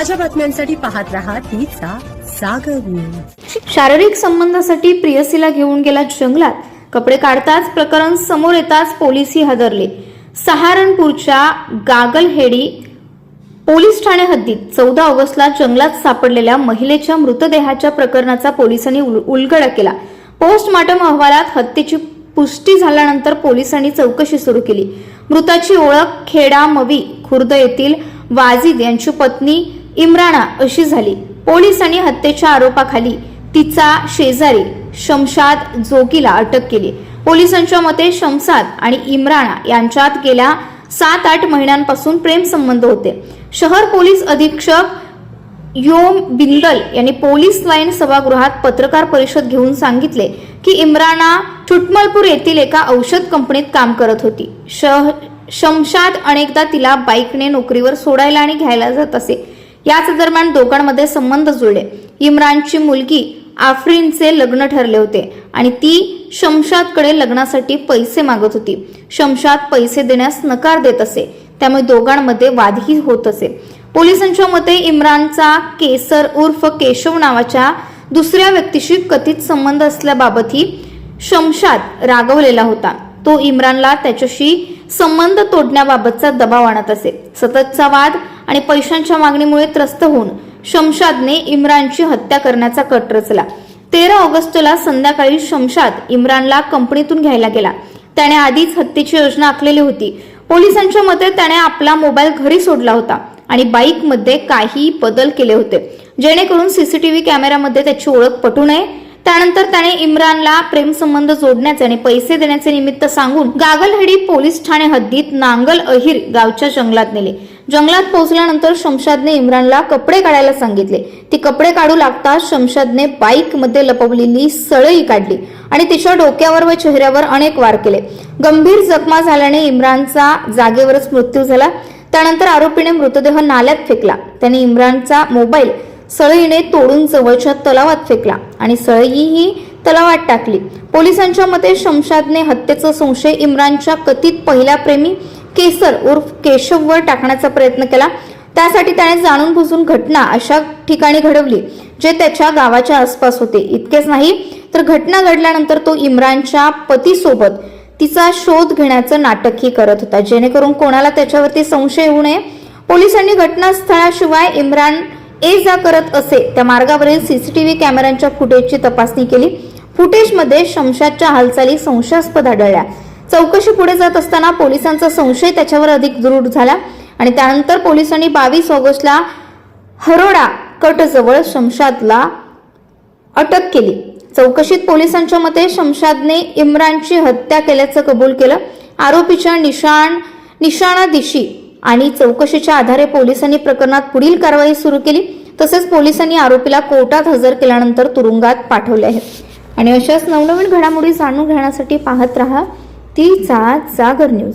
ताज्या बातम्यांसाठी पाहत रहा तीचा सागर न्यूज। शारीरिक संबंधासाठी प्रियसीला घेऊन गेला जंगलात, कपडे काढताच प्रकरण समोर येताच पोलिसही हादरले। सहारनपूरच्या गागलहेडी पोलीस ठाणे हद्दीत 14 ऑगस्टला जंगलात सापडलेल्या महिलेच्या मृतदेहाच्या प्रकरणाचा पोलिसांनी उलगडा केला। पोस्टमार्टम अहवालात हत्येची पुष्टी झाल्यानंतर पोलिसांनी चौकशी सुरू केली। मृताची ओळख खेडा मवी खुर्द येथील वाजिद यांची पत्नी इम्राना अशी झाली। पोलिसांनी हत्येच्या आरोपाखाली तिचा शेजारी शमशाद जोगीला अटक केली। पोलिसांच्या मते शमशाद आणि इम्राना यांच्यात गेल्या 7-8 महिन्यांपासून प्रेम संबंध होते। शहर पोलीस अधीक्षक योम बिंदल यांनी पोलीस लाईन सभागृहात पत्रकार परिषद घेऊन सांगितले की इम्राना चुटमलपूर येथील एका औषध कंपनीत काम करत होती। शमशाद अनेकदा तिला बाईकने नोकरीवर सोडायला आणि घ्यायला जात असे। याच दरम्यान दोघांमध्ये संबंध जुळले। इम्रानची मुलगी आफरीनचे लग्न ठरले होते आणि ती शमशादकडे लग्नासाठी पैसे मागत होती। शमशाद पैसे देण्यास नकार देत असे, त्यामुळे दोघांमध्ये वादही होत असे। पोलिसांच्या मते इम्रानचा केसर उर्फ केशव नावाच्या दुसऱ्या व्यक्तीशी कथित संबंध असल्याबाबतही शमशाद रागवलेला होता। तो इम्रानला त्याच्याशी संबंध तोडण्याबाबतचा दबाव आणत असे। सततचा वाद आणि पैशांच्या मागणीमुळे त्रस्त होऊन शमशादने इम्रानची हत्या करण्याचा कट रचला। 13 ऑगस्टला संध्याकाळी शमशाद इम्रानला कंपनीतून घ्यायला गेला। त्याने आधीच हत्येची योजना आखलेली होती। पोलिसांच्या मते त्याने आपला मोबाईल घरी सोडला होता आणि बाईकमध्ये काही बदल केले होते, जेणेकरून सीसीटीव्ही कॅमेऱ्यामध्ये त्याची ओळख पटू नये। त्यानंतर त्याने इम्रानला प्रेमसंबंध जोडण्याचे आणि पैसे देण्याचे निमित्त सांगून गागलहेडी पोलीस ठाणे हद्दीत नांगल अहिर गावच्या जंगलात नेले। जंगलात पोहोचल्यानंतर शमशादने इम्रानला कपडे काढायला सांगितले। ती कपडे काढू लागताच शमशादने बाईक मध्ये लपवलेली सळई काढली आणि तिच्या डोक्यावर व चेहऱ्यावर अनेक वार केले। गंभीर जखमा झाल्याने इम्रानचा जागेवरच मृत्यू झाला। त्यानंतर आरोपीने मृतदेह नाल्यात फेकला। त्याने इम्रानचा मोबाईल सळईने तोडून जवळच्या तलावात फेकला आणि सळईही तलावात टाकली। पोलिसांच्या मते शमशादने हत्येचा संशय इम्रानच्या कथित पहिल्या प्रेमी केसर उर्फ केशववर टाकण्याचा प्रयत्न केला। त्यासाठी त्याने जाणून बुजून घटना अशा ठिकाणी घडवली जे त्याच्या गावाच्या आसपास होते। इतकेच नाही तर घटना घडल्यानंतर तो इम्रानच्या पतीसोबत तिचा शोध घेण्याचं नाटकही करत होता, जेणेकरून कोणाला त्याच्यावरती संशय येऊ नये। पोलिसांनी घटनास्थळाशिवाय इम्रान ये जा करत असे त्या मार्गावरील सीसीटीव्ही कॅमेऱ्यांच्या फुटेजची तपासणी केली। फुटेजमध्ये शमशादच्या हालचाली संशयास्पद आढळल्या। चौकशी पुढे जात असताना पोलिसांचा संशय त्याच्यावर अधिक दृढ झाला आणि त्यानंतर पोलिसांनी 22 ऑगस्टला हरोडा कटजवळ शमशादला अटक केली। चौकशीत पोलिसांच्या मते शमशादने इम्रानची हत्या केल्याचं कबूल केलं। आरोपीच्या निशाणा दिशी आणि चौकशीच्या आधारे पोलिसांनी प्रकरणात पुढील कारवाई सुरू केली। तसेच पोलिसांनी आरोपीला कोर्टात हजर केल्यानंतर तुरुंगात पाठवले आहे। आणि अशाच नवनवीन घडामोडी जाणून घेण्यासाठी पाहत रहा तीचा जागर न्यूज।